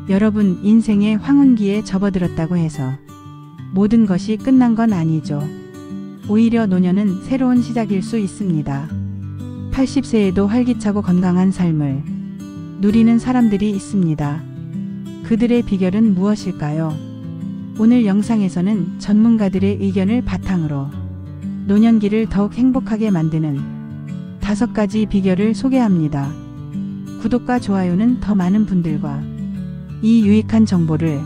여러분, 인생의 황혼기에 접어들었다고 해서 모든 것이 끝난 건 아니죠. 오히려 노년은 새로운 시작일 수 있습니다. 80세에도 활기차고 건강한 삶을 누리는 사람들이 있습니다. 그들의 비결은 무엇일까요? 오늘 영상에서는 전문가들의 의견을 바탕으로 노년기를 더욱 행복하게 만드는 5가지 비결을 소개합니다. 구독과 좋아요는 더 많은 분들과 이 유익한 정보를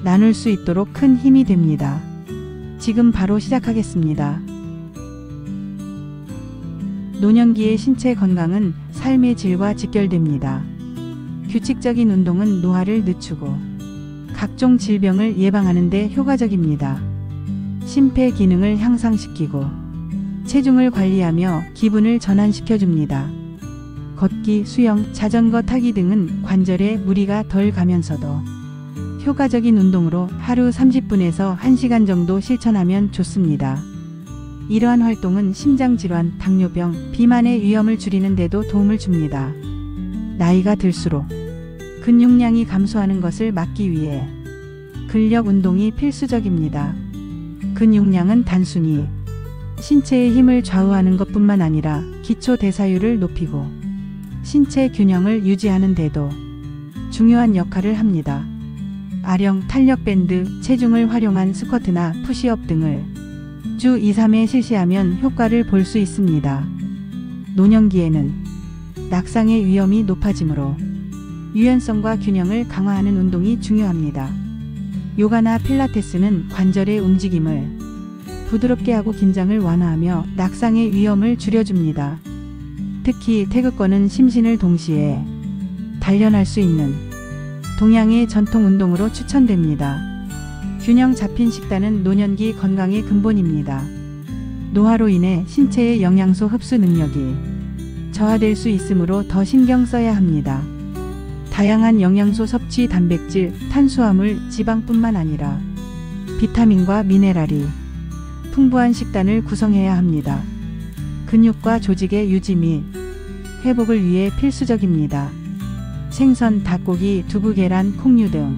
나눌 수 있도록 큰 힘이 됩니다. 지금 바로 시작하겠습니다. 노년기의 신체 건강은 삶의 질과 직결됩니다. 규칙적인 운동은 노화를 늦추고 각종 질병을 예방하는 데 효과적입니다. 심폐 기능을 향상시키고 체중을 관리하며 기분을 전환시켜줍니다. 걷기, 수영, 자전거 타기 등은 관절에 무리가 덜 가면서도 효과적인 운동으로 하루 30분에서 1시간 정도 실천하면 좋습니다. 이러한 활동은 심장질환, 당뇨병, 비만의 위험을 줄이는 데도 도움을 줍니다. 나이가 들수록 근육량이 감소하는 것을 막기 위해 근력 운동이 필수적입니다. 근육량은 단순히 신체의 힘을 좌우하는 것뿐만 아니라 기초 대사율을 높이고 신체 균형을 유지하는 데도 중요한 역할을 합니다. 아령, 탄력 밴드, 체중을 활용한 스쿼트나 푸시업 등을 주 2-3회 실시하면 효과를 볼 수 있습니다. 노년기에는 낙상의 위험이 높아지므로 유연성과 균형을 강화하는 운동이 중요합니다. 요가나 필라테스는 관절의 움직임을 부드럽게 하고 긴장을 완화하며 낙상의 위험을 줄여줍니다. 특히 태극권은 심신을 동시에 단련할 수 있는 동양의 전통 운동으로 추천됩니다. 균형 잡힌 식단은 노년기 건강의 근본입니다. 노화로 인해 신체의 영양소 흡수 능력이 저하될 수 있으므로 더 신경 써야 합니다. 다양한 영양소 섭취, 단백질, 탄수화물, 지방뿐만 아니라 비타민과 미네랄이 풍부한 식단을 구성해야 합니다. 근육과 조직의 유지 및 회복을 위해 필수적입니다. 생선, 닭고기, 두부, 계란, 콩류 등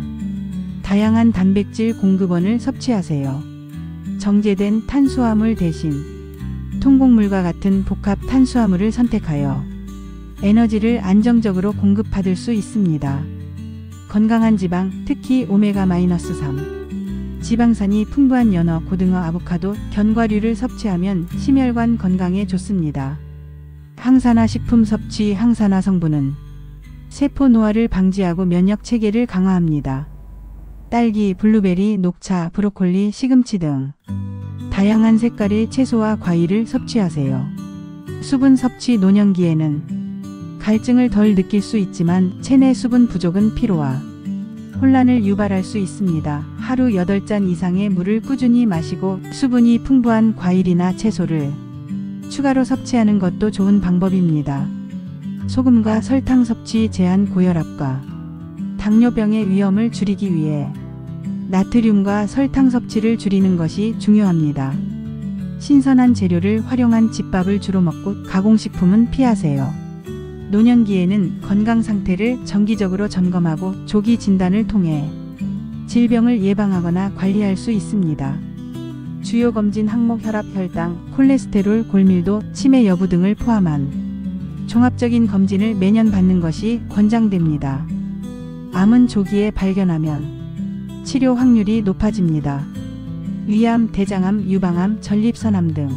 다양한 단백질 공급원을 섭취하세요. 정제된 탄수화물 대신 통곡물과 같은 복합 탄수화물을 선택하여 에너지를 안정적으로 공급받을 수 있습니다. 건강한 지방, 특히 오메가-3 지방산이 풍부한 연어, 고등어, 아보카도, 견과류를 섭취하면 심혈관 건강에 좋습니다. 항산화 식품 섭취. 항산화 성분은 세포 노화를 방지하고 면역 체계를 강화합니다. 딸기, 블루베리, 녹차, 브로콜리, 시금치 등 다양한 색깔의 채소와 과일을 섭취하세요. 수분 섭취. 노년기에는 갈증을 덜 느낄 수 있지만 체내 수분 부족은 피로와 혼란을 유발할 수 있습니다. 하루 8잔 이상의 물을 꾸준히 마시고 수분이 풍부한 과일이나 채소를 추가로 섭취하는 것도 좋은 방법입니다. 소금과 설탕 섭취 제한. 고혈압과 당뇨병의 위험을 줄이기 위해 나트륨과 설탕 섭취를 줄이는 것이 중요합니다. 신선한 재료를 활용한 집밥을 주로 먹고 가공식품은 피하세요. 노년기에는 건강 상태를 정기적으로 점검하고 조기 진단을 통해 질병을 예방하거나 관리할 수 있습니다. 주요 검진 항목 혈압, 혈당, 콜레스테롤, 골밀도, 치매 여부 등을 포함한 종합적인 검진을 매년 받는 것이 권장됩니다. 암은 조기에 발견하면 치료 확률이 높아집니다. 위암, 대장암, 유방암, 전립선암 등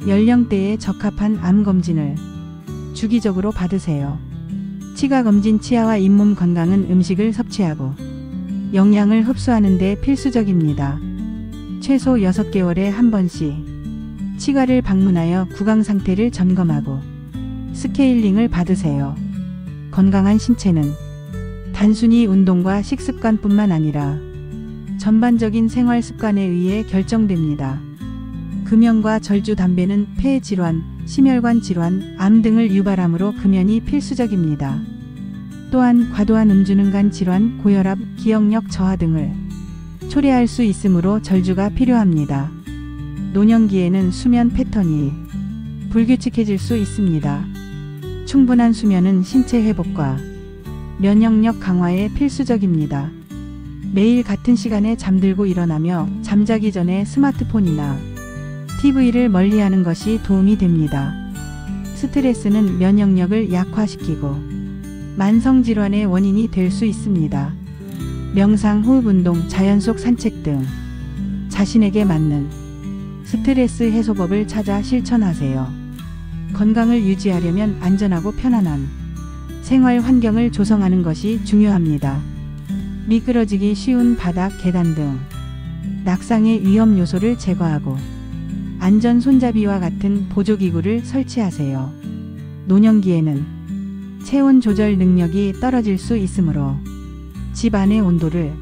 연령대에 적합한 암 검진을 주기적으로 받으세요. 치과 검진. 치아와 잇몸 건강은 음식을 섭취하고 영양을 흡수하는 데 필수적입니다. 최소 6개월에 한 번씩 치과를 방문하여 구강 상태를 점검하고 스케일링을 받으세요. 건강한 신체는 단순히 운동과 식습관뿐만 아니라 전반적인 생활 습관에 의해 결정됩니다. 금연과 절주, 담배는 폐 질환, 심혈관 질환, 암 등을 유발하므로 금연이 필수적입니다. 또한 과도한 음주는 간 질환, 고혈압, 기억력 저하 등을 초래할 수 있으므로 절주가 필요합니다. 노년기에는 수면 패턴이 불규칙해질 수 있습니다. 충분한 수면은 신체 회복과 면역력 강화에 필수적입니다. 매일 같은 시간에 잠들고 일어나며 잠자기 전에 스마트폰이나 TV를 멀리하는 것이 도움이 됩니다. 스트레스는 면역력을 약화시키고 만성질환의 원인이 될 수 있습니다. 명상, 호흡 운동, 자연 속 산책 등 자신에게 맞는 스트레스 해소법을 찾아 실천하세요. 건강을 유지하려면 안전하고 편안한 생활 환경을 조성하는 것이 중요합니다. 미끄러지기 쉬운 바닥, 계단 등 낙상의 위험 요소를 제거하고 안전 손잡이와 같은 보조기구를 설치하세요. 노년기에는 체온 조절 능력이 떨어질 수 있으므로 집 안의 온도를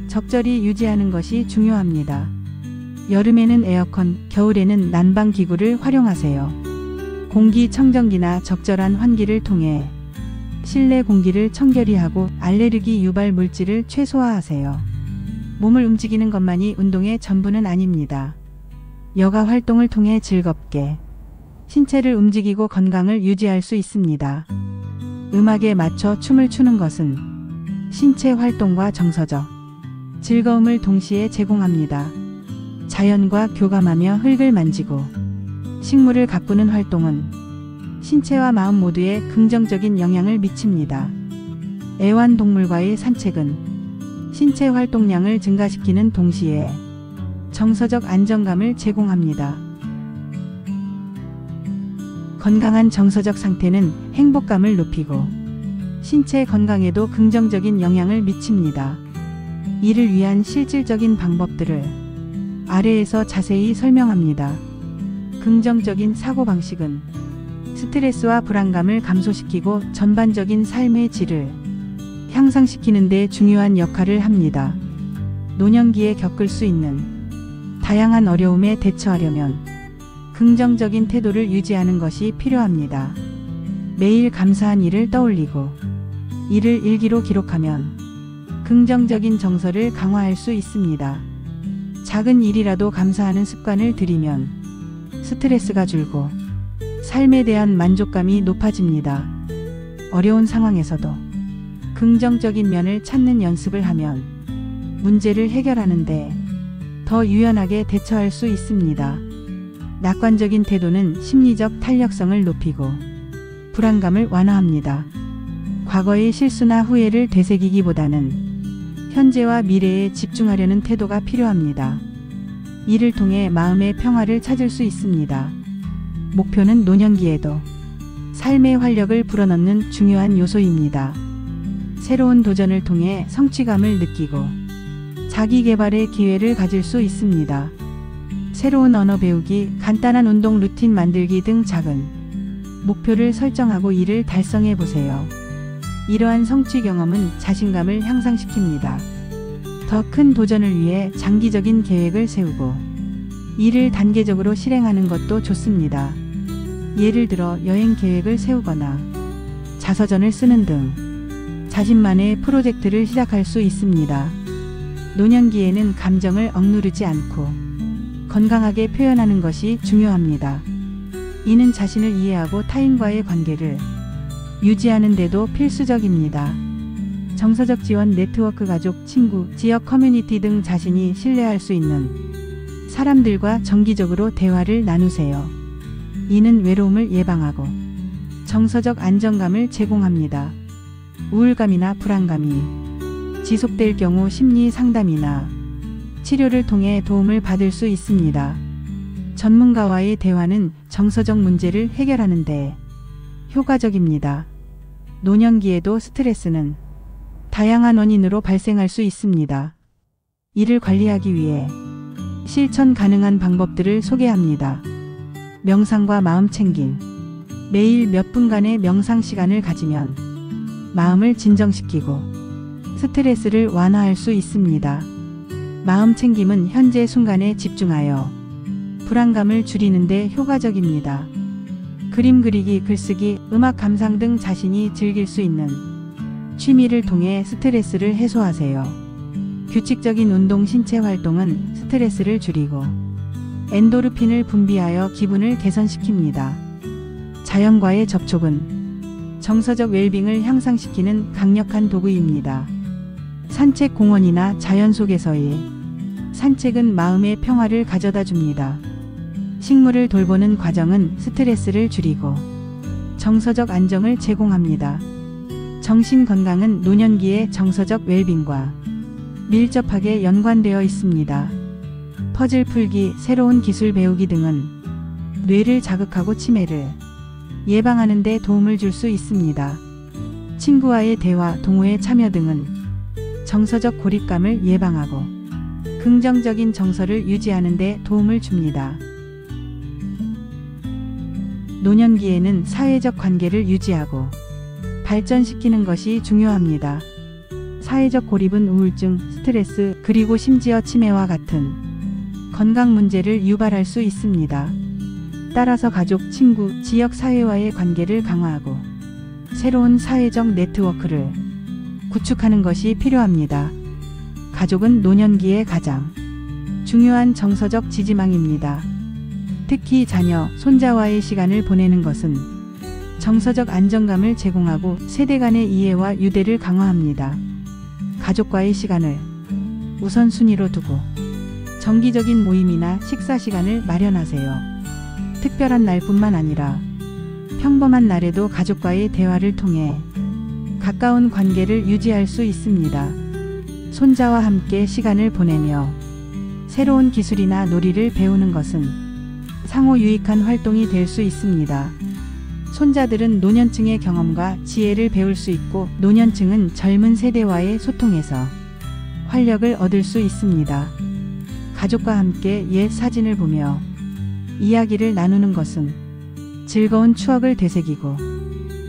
적절히 유지하는 것이 중요합니다. 여름에는 에어컨, 겨울에는 난방기구를 활용하세요. 공기청정기나 적절한 환기를 통해 실내 공기를 청결히 하고 알레르기 유발 물질을 최소화하세요. 몸을 움직이는 것만이 운동의 전부는 아닙니다. 여가 활동을 통해 즐겁게 신체를 움직이고 건강을 유지할 수 있습니다. 음악에 맞춰 춤을 추는 것은 신체 활동과 정서적 즐거움을 동시에 제공합니다. 자연과 교감하며 흙을 만지고 식물을 가꾸는 활동은 신체와 마음 모두에 긍정적인 영향을 미칩니다. 애완동물과의 산책은 신체 활동량을 증가시키는 동시에 정서적 안정감을 제공합니다. 건강한 정서적 상태는 행복감을 높이고 신체 건강에도 긍정적인 영향을 미칩니다. 이를 위한 실질적인 방법들을 아래에서 자세히 설명합니다. 긍정적인 사고방식은 스트레스와 불안감을 감소시키고 전반적인 삶의 질을 향상시키는 데 중요한 역할을 합니다. 노년기에 겪을 수 있는 다양한 어려움에 대처하려면 긍정적인 태도를 유지하는 것이 필요합니다. 매일 감사한 일을 떠올리고 이를 일기로 기록하면 긍정적인 정서를 강화할 수 있습니다. 작은 일이라도 감사하는 습관을 들이면 스트레스가 줄고 삶에 대한 만족감이 높아집니다. 어려운 상황에서도 긍정적인 면을 찾는 연습을 하면 문제를 해결하는데 더 유연하게 대처할 수 있습니다. 낙관적인 태도는 심리적 탄력성을 높이고 불안감을 완화합니다. 과거의 실수나 후회를 되새기기보다는 현재와 미래에 집중하려는 태도가 필요합니다. 이를 통해 마음의 평화를 찾을 수 있습니다. 목표는 노년기에도 삶의 활력을 불어넣는 중요한 요소입니다. 새로운 도전을 통해 성취감을 느끼고 자기 개발의 기회를 가질 수 있습니다. 새로운 언어 배우기, 간단한 운동 루틴 만들기 등 작은 목표를 설정하고 이를 달성해 보세요. 이러한 성취 경험은 자신감을 향상시킵니다. 더 큰 도전을 위해 장기적인 계획을 세우고 이를 단계적으로 실행하는 것도 좋습니다. 예를 들어 여행 계획을 세우거나 자서전을 쓰는 등 자신만의 프로젝트를 시작할 수 있습니다. 노년기에는 감정을 억누르지 않고 건강하게 표현하는 것이 중요합니다. 이는 자신을 이해하고 타인과의 관계를 유지하는 데도 필수적입니다. 정서적 지원 네트워크, 가족, 친구, 지역 커뮤니티 등 자신이 신뢰할 수 있는 사람들과 정기적으로 대화를 나누세요. 이는 외로움을 예방하고 정서적 안정감을 제공합니다. 우울감이나 불안감이 지속될 경우 심리 상담이나 치료를 통해 도움을 받을 수 있습니다. 전문가와의 대화는 정서적 문제를 해결하는 데 효과적입니다. 노년기에도 스트레스는 다양한 원인으로 발생할 수 있습니다. 이를 관리하기 위해 실천 가능한 방법들을 소개합니다. 명상과 마음 챙김. 매일 몇 분간의 명상 시간을 가지면 마음을 진정시키고 스트레스를 완화할 수 있습니다. 마음 챙김은 현재 순간에 집중하여 불안감을 줄이는 데 효과적입니다. 그림 그리기, 글쓰기, 음악 감상 등 자신이 즐길 수 있는 취미를 통해 스트레스를 해소하세요. 규칙적인 운동, 신체 활동은 스트레스를 줄이고 엔도르핀을 분비하여 기분을 개선시킵니다. 자연과의 접촉은 정서적 웰빙을 향상시키는 강력한 도구입니다. 산책, 공원이나 자연 속에서의 산책은 마음의 평화를 가져다 줍니다. 식물을 돌보는 과정은 스트레스를 줄이고 정서적 안정을 제공합니다. 정신 건강은 노년기의 정서적 웰빙과 밀접하게 연관되어 있습니다. 퍼즐 풀기, 새로운 기술 배우기 등은 뇌를 자극하고 치매를 예방하는 데 도움을 줄 수 있습니다. 친구와의 대화, 동호회 참여 등은 정서적 고립감을 예방하고 긍정적인 정서를 유지하는 데 도움을 줍니다. 노년기에는 사회적 관계를 유지하고 발전시키는 것이 중요합니다. 사회적 고립은 우울증, 스트레스, 그리고 심지어 치매와 같은 건강 문제를 유발할 수 있습니다. 따라서 가족, 친구, 지역 사회와의 관계를 강화하고 새로운 사회적 네트워크를 구축하는 것이 필요합니다. 가족은 노년기의 가장 중요한 정서적 지지망입니다. 특히 자녀, 손자와의 시간을 보내는 것은 정서적 안정감을 제공하고 세대 간의 이해와 유대를 강화합니다. 가족과의 시간을 우선순위로 두고 정기적인 모임이나 식사 시간을 마련하세요. 특별한 날뿐만 아니라 평범한 날에도 가족과의 대화를 통해 가까운 관계를 유지할 수 있습니다. 손자와 함께 시간을 보내며 새로운 기술이나 놀이를 배우는 것은 상호 유익한 활동이 될 수 있습니다. 손자들은 노년층의 경험과 지혜를 배울 수 있고 노년층은 젊은 세대와의 소통에서 활력을 얻을 수 있습니다. 가족과 함께 옛 사진을 보며 이야기를 나누는 것은 즐거운 추억을 되새기고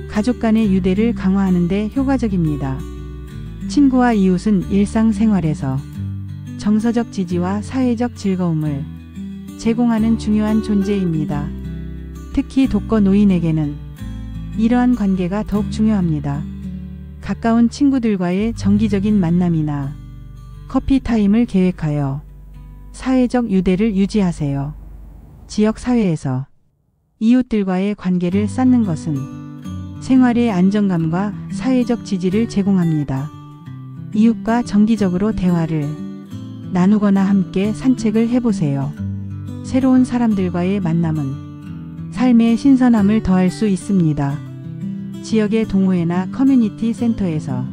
가족 간의 유대를 강화하는 데 효과적입니다. 친구와 이웃은 일상생활에서 정서적 지지와 사회적 즐거움을 제공하는 중요한 존재입니다. 특히 독거 노인에게는 이러한 관계가 더욱 중요합니다. 가까운 친구들과의 정기적인 만남이나 커피 타임을 계획하여 사회적 유대를 유지하세요. 지역 사회에서 이웃들과의 관계를 쌓는 것은 생활의 안정감과 사회적 지지를 제공합니다. 이웃과 정기적으로 대화를 나누거나 함께 산책을 해보세요. 새로운 사람들과의 만남은 삶의 신선함을 더할 수 있습니다. 지역의 동호회나 커뮤니티 센터에서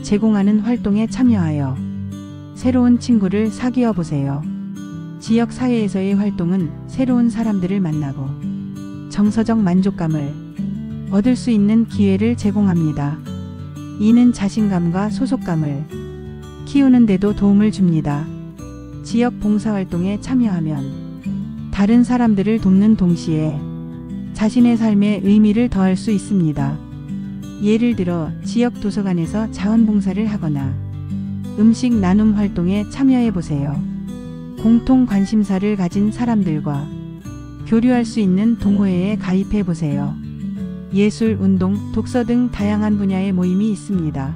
제공하는 활동에 참여하여 새로운 친구를 사귀어 보세요. 지역 사회에서의 활동은 새로운 사람들을 만나고 정서적 만족감을 얻을 수 있는 기회를 제공합니다. 이는 자신감과 소속감을 키우는 데도 도움을 줍니다. 지역 봉사활동에 참여하면 다른 사람들을 돕는 동시에 자신의 삶에 의미를 더할 수 있습니다. 예를 들어 지역 도서관에서 자원봉사를 하거나 음식 나눔 활동에 참여해 보세요. 공통 관심사를 가진 사람들과 교류할 수 있는 동호회에 가입해 보세요. 예술, 운동, 독서 등 다양한 분야의 모임이 있습니다.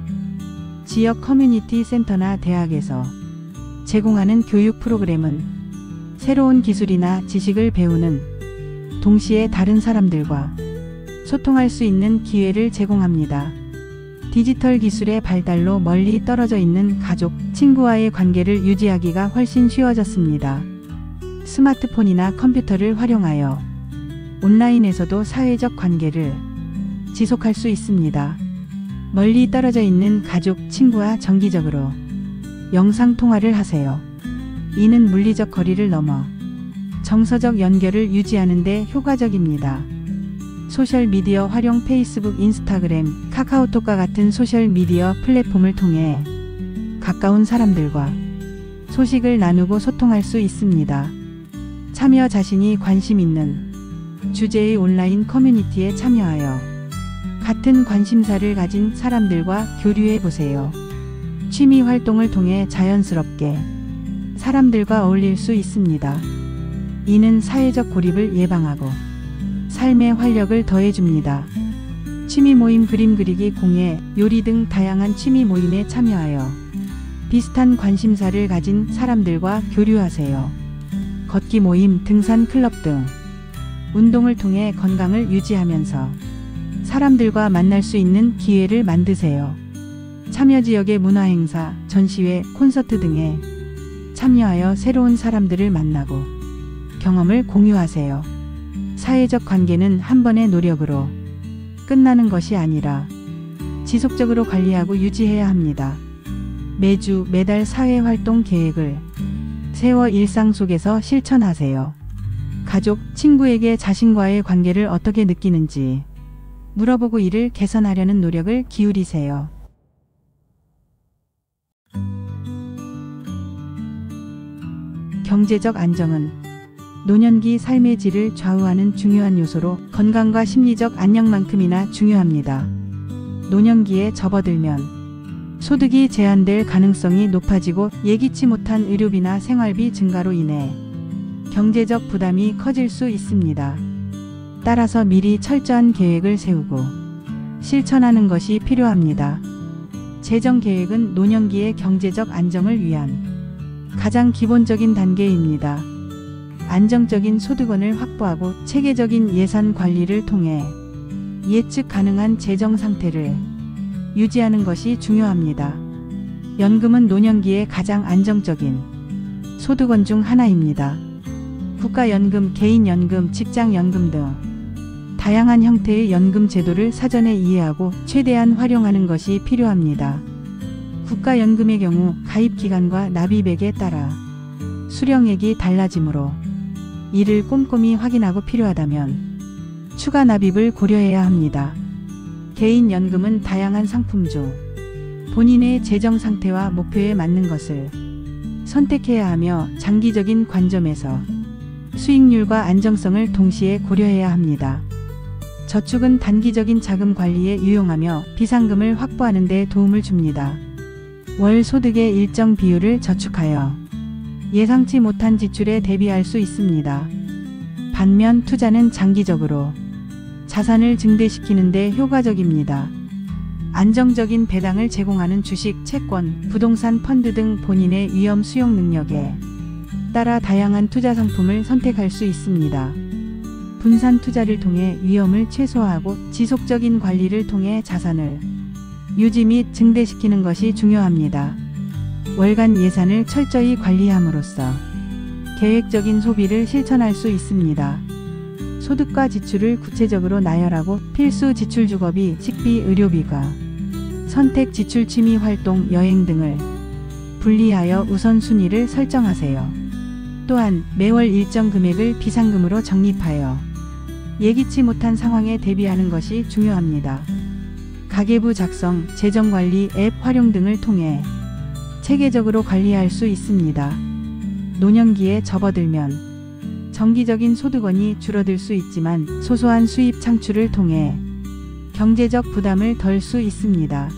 지역 커뮤니티 센터나 대학에서 제공하는 교육 프로그램은 새로운 기술이나 지식을 배우는 동시에 다른 사람들과 소통할 수 있는 기회를 제공합니다. 디지털 기술의 발달로 멀리 떨어져 있는 가족, 친구와의 관계를 유지하기가 훨씬 쉬워졌습니다. 스마트폰이나 컴퓨터를 활용하여 온라인에서도 사회적 관계를 지속할 수 있습니다. 멀리 떨어져 있는 가족, 친구와 정기적으로 영상통화를 하세요. 이는 물리적 거리를 넘어 정서적 연결을 유지하는 데 효과적입니다. 소셜미디어 활용 페이스북, 인스타그램, 카카오톡과 같은 소셜미디어 플랫폼을 통해 가까운 사람들과 소식을 나누고 소통할 수 있습니다. 참여 자신이 관심 있는 주제의 온라인 커뮤니티에 참여하여 같은 관심사를 가진 사람들과 교류해 보세요. 취미 활동을 통해 자연스럽게 사람들과 어울릴 수 있습니다. 이는 사회적 고립을 예방하고 삶의 활력을 더해줍니다. 취미 모임, 그림 그리기, 공예, 요리 등 다양한 취미 모임에 참여하여 비슷한 관심사를 가진 사람들과 교류하세요. 걷기 모임, 등산 클럽 등 운동을 통해 건강을 유지하면서 사람들과 만날 수 있는 기회를 만드세요. 참여 지역의 문화행사, 전시회, 콘서트 등에 참여하여 새로운 사람들을 만나고 경험을 공유하세요. 사회적 관계는 한 번의 노력으로 끝나는 것이 아니라 지속적으로 관리하고 유지해야 합니다. 매주, 매달 사회활동 계획을 세워 일상 속에서 실천하세요. 가족, 친구에게 자신과의 관계를 어떻게 느끼는지 물어보고 이를 개선하려는 노력을 기울이세요. 경제적 안정은 노년기 삶의 질을 좌우하는 중요한 요소로 건강과 심리적 안녕만큼이나 중요합니다. 노년기에 접어들면 소득이 제한될 가능성이 높아지고 예기치 못한 의료비나 생활비 증가로 인해 경제적 부담이 커질 수 있습니다. 따라서 미리 철저한 계획을 세우고 실천하는 것이 필요합니다. 재정 계획은 노년기의 경제적 안정을 위한 가장 기본적인 단계입니다. 안정적인 소득원을 확보하고 체계적인 예산 관리를 통해 예측 가능한 재정 상태를 유지하는 것이 중요합니다. 연금은 노년기에 가장 안정적인 소득원 중 하나입니다. 국가연금, 개인연금, 직장연금 등 다양한 형태의 연금 제도를 사전에 이해하고 최대한 활용하는 것이 필요합니다. 국가연금의 경우 가입 기간과 납입액에 따라 수령액이 달라지므로 이를 꼼꼼히 확인하고 필요하다면 추가 납입을 고려해야 합니다. 개인연금은 다양한 상품 중 본인의 재정 상태와 목표에 맞는 것을 선택해야 하며 장기적인 관점에서 수익률과 안정성을 동시에 고려해야 합니다. 저축은 단기적인 자금 관리에 유용하며 비상금을 확보하는 데 도움을 줍니다. 월 소득의 일정 비율을 저축하여 예상치 못한 지출에 대비할 수 있습니다. 반면 투자는 장기적으로 자산을 증대시키는 데 효과적입니다. 안정적인 배당을 제공하는 주식, 채권, 부동산 펀드 등 본인의 위험 수용 능력에 따라 다양한 투자 상품을 선택할 수 있습니다. 분산 투자를 통해 위험을 최소화하고 지속적인 관리를 통해 자산을 유지 및 증대시키는 것이 중요합니다. 월간 예산을 철저히 관리함으로써 계획적인 소비를 실천할 수 있습니다. 소득과 지출을 구체적으로 나열하고 필수 지출 주거비, 식비, 의료비가 선택 지출 취미 활동, 여행 등을 분리하여 우선순위를 설정하세요. 또한 매월 일정 금액을 비상금으로 적립하여 예기치 못한 상황에 대비하는 것이 중요합니다. 가계부 작성, 재정관리 앱 활용 등을 통해 체계적으로 관리할 수 있습니다. 노년기에 접어들면 정기적인 소득원이 줄어들 수 있지만 소소한 수입 창출을 통해 경제적 부담을 덜 수 있습니다.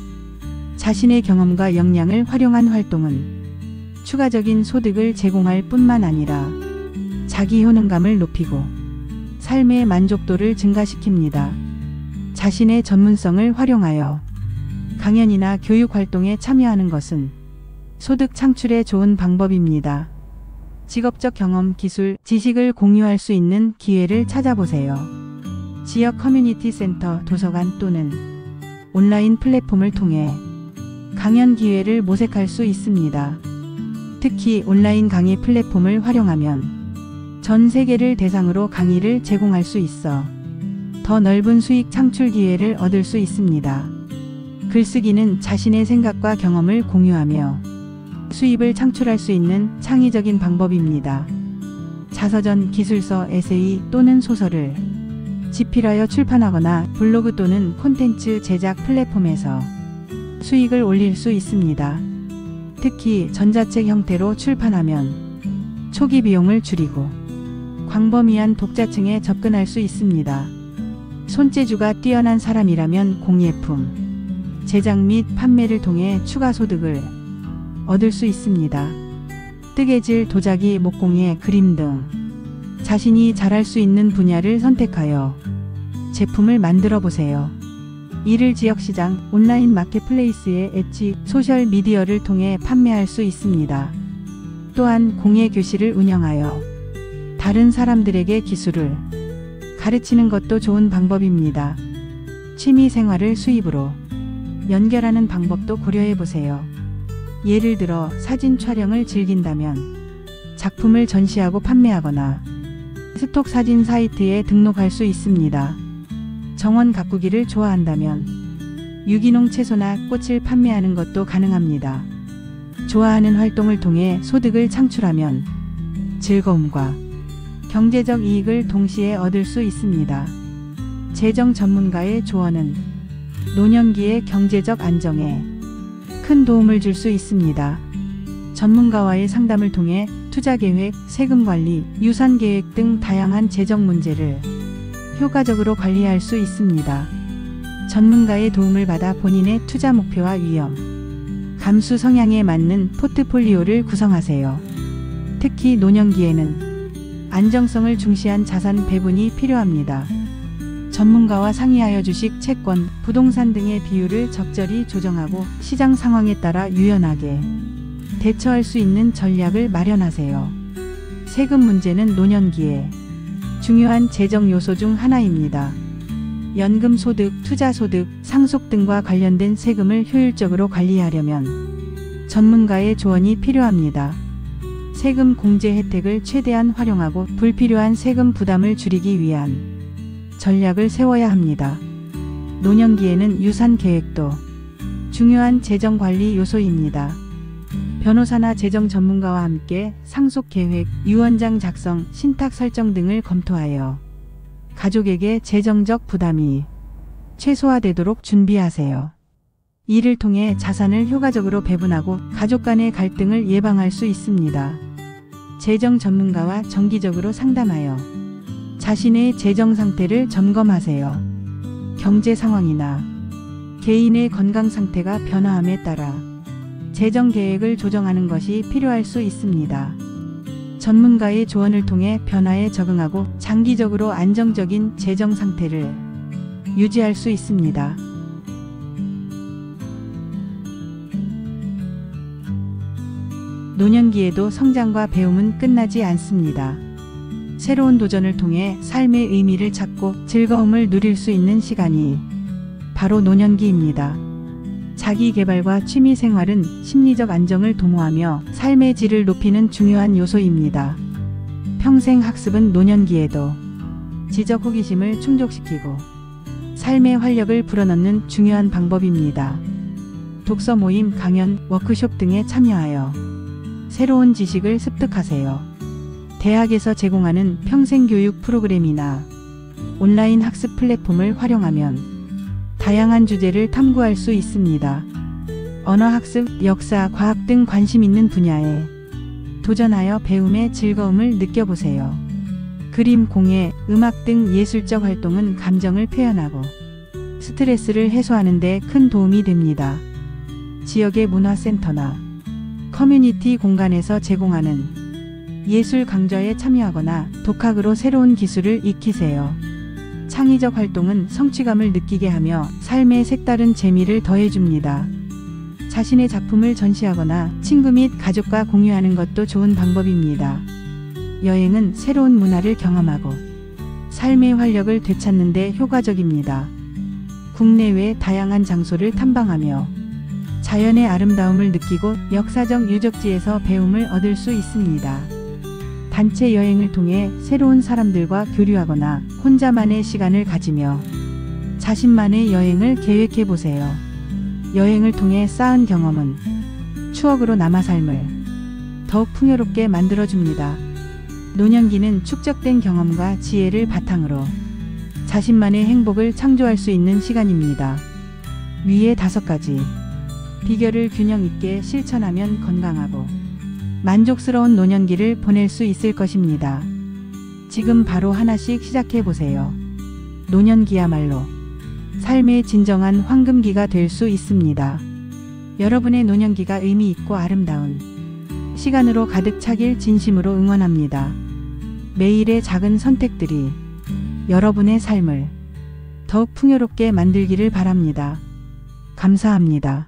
자신의 경험과 역량을 활용한 활동은 추가적인 소득을 제공할 뿐만 아니라 자기 효능감을 높이고 삶의 만족도를 증가시킵니다. 자신의 전문성을 활용하여 강연이나 교육 활동에 참여하는 것은 소득 창출에 좋은 방법입니다. 직업적 경험, 기술, 지식을 공유할 수 있는 기회를 찾아보세요. 지역 커뮤니티 센터, 도서관 또는 온라인 플랫폼을 통해 강연 기회를 모색할 수 있습니다. 특히 온라인 강의 플랫폼을 활용하면 전 세계를 대상으로 강의를 제공할 수 있어 더 넓은 수익 창출 기회를 얻을 수 있습니다. 글쓰기는 자신의 생각과 경험을 공유하며 수입을 창출할 수 있는 창의적인 방법입니다. 자서전, 기술서, 에세이 또는 소설을 집필하여 출판하거나 블로그 또는 콘텐츠 제작 플랫폼에서 수익을 올릴 수 있습니다. 특히 전자책 형태로 출판하면 초기 비용을 줄이고 광범위한 독자층에 접근할 수 있습니다. 손재주가 뛰어난 사람이라면 공예품, 제작 및 판매를 통해 추가 소득을 얻을 수 있습니다. 뜨개질, 도자기, 목공예, 그림 등 자신이 잘할 수 있는 분야를 선택하여 제품을 만들어 보세요. 이를 지역시장, 온라인 마켓플레이스의 엣지, 소셜미디어를 통해 판매할 수 있습니다. 또한 공예 교실을 운영하여 다른 사람들에게 기술을 가르치는 것도 좋은 방법입니다. 취미 생활을 수입으로 연결하는 방법도 고려해 보세요. 예를 들어 사진 촬영을 즐긴다면 작품을 전시하고 판매하거나 스톡 사진 사이트에 등록할 수 있습니다. 정원 가꾸기를 좋아한다면 유기농 채소나 꽃을 판매하는 것도 가능합니다. 좋아하는 활동을 통해 소득을 창출하면 즐거움과 경제적 이익을 동시에 얻을 수 있습니다. 재정 전문가의 조언은 노년기의 경제적 안정에 큰 도움을 줄 수 있습니다. 전문가와의 상담을 통해 투자 계획, 세금 관리, 유산 계획 등 다양한 재정 문제를 효과적으로 관리할 수 있습니다. 전문가의 도움을 받아 본인의 투자 목표와 위험, 감수 성향에 맞는 포트폴리오를 구성하세요. 특히 노년기에는 안정성을 중시한 자산 배분이 필요합니다. 전문가와 상의하여 주식, 채권, 부동산 등의 비율을 적절히 조정하고 시장 상황에 따라 유연하게 대처할 수 있는 전략을 마련하세요. 세금 문제는 노년기에 중요한 재정 요소 중 하나입니다. 연금 소득, 투자 소득, 상속 등과 관련된 세금을 효율적으로 관리하려면 전문가의 조언이 필요합니다. 세금 공제 혜택을 최대한 활용하고 불필요한 세금 부담을 줄이기 위한 전략을 세워야 합니다. 노년기에는 유산 계획도 중요한 재정 관리 요소입니다. 변호사나 재정 전문가와 함께 상속 계획, 유언장 작성, 신탁 설정 등을 검토하여 가족에게 재정적 부담이 최소화되도록 준비하세요. 이를 통해 자산을 효과적으로 배분하고 가족 간의 갈등을 예방할 수 있습니다. 재정 전문가와 정기적으로 상담하여 자신의 재정 상태를 점검하세요. 경제 상황이나 개인의 건강 상태가 변화함에 따라 재정 계획을 조정하는 것이 필요할 수 있습니다. 전문가의 조언을 통해 변화에 적응하고 장기적으로 안정적인 재정 상태를 유지할 수 있습니다. 노년기에도 성장과 배움은 끝나지 않습니다. 새로운 도전을 통해 삶의 의미를 찾고 즐거움을 누릴 수 있는 시간이 바로 노년기입니다. 자기 개발과 취미 생활은 심리적 안정을 도모하며 삶의 질을 높이는 중요한 요소입니다. 평생 학습은 노년기에도 지적 호기심을 충족시키고 삶의 활력을 불어넣는 중요한 방법입니다. 독서 모임, 강연, 워크숍 등에 참여하여 새로운 지식을 습득하세요. 대학에서 제공하는 평생교육 프로그램이나 온라인 학습 플랫폼을 활용하면 다양한 주제를 탐구할 수 있습니다. 언어학습, 역사, 과학 등 관심 있는 분야에 도전하여 배움의 즐거움을 느껴보세요. 그림, 공예, 음악 등 예술적 활동은 감정을 표현하고 스트레스를 해소하는 데 큰 도움이 됩니다. 지역의 문화센터나 커뮤니티 공간에서 제공하는 예술 강좌에 참여하거나 독학으로 새로운 기술을 익히세요. 창의적 활동은 성취감을 느끼게 하며 삶에 색다른 재미를 더해줍니다. 자신의 작품을 전시하거나 친구 및 가족과 공유하는 것도 좋은 방법입니다. 여행은 새로운 문화를 경험하고 삶의 활력을 되찾는 데 효과적입니다. 국내외 다양한 장소를 탐방하며 자연의 아름다움을 느끼고 역사적 유적지에서 배움을 얻을 수 있습니다. 단체 여행을 통해 새로운 사람들과 교류하거나 혼자만의 시간을 가지며 자신만의 여행을 계획해 보세요. 여행을 통해 쌓은 경험은 추억으로 남아 삶을 더욱 풍요롭게 만들어줍니다. 노년기는 축적된 경험과 지혜를 바탕으로 자신만의 행복을 창조할 수 있는 시간입니다. 위의 5가지 비결을 균형 있게 실천하면 건강하고 만족스러운 노년기를 보낼 수 있을 것입니다. 지금 바로 하나씩 시작해 보세요. 노년기야말로 삶의 진정한 황금기가 될 수 있습니다. 여러분의 노년기가 의미 있고 아름다운 시간으로 가득 차길 진심으로 응원합니다. 매일의 작은 선택들이 여러분의 삶을 더욱 풍요롭게 만들기를 바랍니다. 감사합니다.